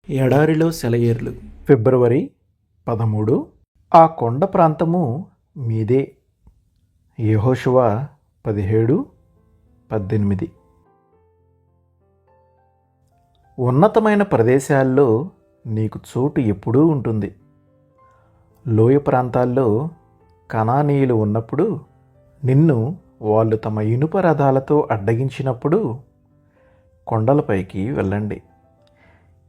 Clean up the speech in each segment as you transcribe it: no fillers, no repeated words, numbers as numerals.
ఎడారిలో సెలయేర్లు. ఫిబ్రవరి 13. ఆ కొండ ప్రాంతము మీదే. యెహోషువ 17:18. ఉన్నతమైన ప్రదేశాల్లో నీకు చోటు ఎప్పుడూ ఉంటుంది. లోయ ప్రాంతాల్లో కనానీయులు ఉన్నప్పుడు, నిన్ను వాళ్ళు తమ ఇనుప రథాలతో అడ్డగించినప్పుడు కొండలపైకి వెళ్ళండి.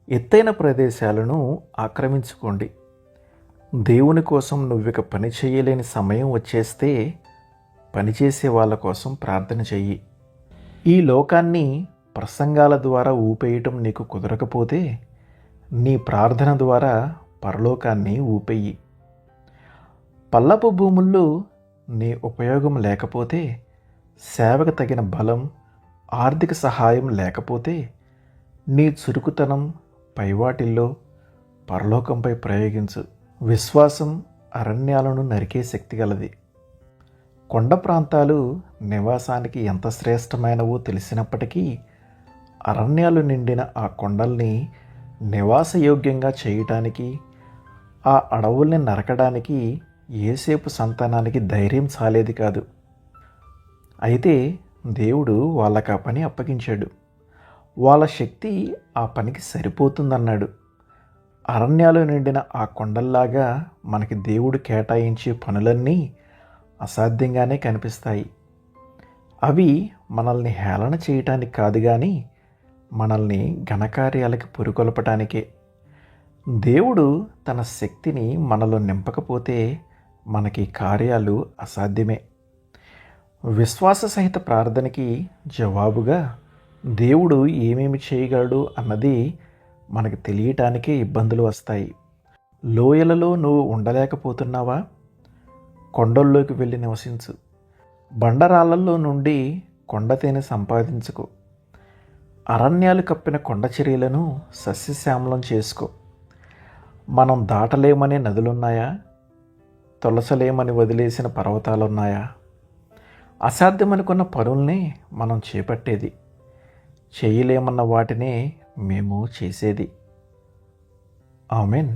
ఎత్తైన ప్రదేశాలను ఆక్రమించుకోండి. దేవుని కోసం నువ్విక పని చేయలేని సమయం వచ్చేస్తే పనిచేసే వాళ్ళ కోసం ప్రార్థన చెయ్యి. ఈ లోకాన్ని ప్రసంగాల ద్వారా ఊపేయటం నీకు కుదరకపోతే నీ ప్రార్థన ద్వారా పరలోకాన్ని ఊపెయ్యి. పల్లపు భూముల్లో నీ ఉపయోగం లేకపోతే, సేవకు తగిన బలం, ఆర్థిక సహాయం లేకపోతే నీ చురుకుతనం పైవాటిల్లో పరలోకంపై ప్రయోగించు. విశ్వాసం అరణ్యాలను నరికే శక్తి గలది. కొండ ప్రాంతాలు నివాసానికి ఎంత శ్రేష్టమైనవో తెలిసినప్పటికీ అరణ్యాలు నిండిన ఆ కొండల్ని నివాసయోగ్యంగా చేయటానికి, ఆ అడవుల్ని నరకడానికి యోసేపు సంతానానికి ధైర్యం చాలేది కాదు. అయితే దేవుడు వాళ్ళకి ఆ పని అప్పగించాడు. వాళ్ళ శక్తి ఆ పనికి సరిపోతుందన్నాడు. అరణ్యాలు నిండిన ఆ కొండల్లాగా మనకి దేవుడు కేటాయించే పనులన్నీ అసాధ్యంగానే కనిపిస్తాయి. అవి మనల్ని హేళన చేయటానికి కాదు కానీ మనల్ని ఘనకార్యాలకి పురికొల్పటానికే. దేవుడు తన శక్తిని మనలో నింపకపోతే మనకి కార్యాలు అసాధ్యమే. విశ్వాస సహిత ప్రార్థనకి జవాబుగా దేవుడు ఏమేమి చేయగలడు అన్నది మనకు తెలియటానికే ఇబ్బందులు వస్తాయి. లోయలలో నువ్వు ఉండలేకపోతున్నావా? కొండల్లోకి వెళ్ళి నివసించు. బండరాళ్ళల్లో నుండి కొండతేనె సంపాదించుకో. అరణ్యాలు కప్పిన కొండ చర్యలను సస్యశ్యామలం చేసుకో. మనం దాటలేమనే నదులున్నాయా? తొలసలేమని వదిలేసిన పర్వతాలున్నాయా? అసాధ్యమనుకున్న పనుల్నే మనం చేపట్టేది, చేయలేమన్న వాటినే మేము చేసేది. ఆమెన్.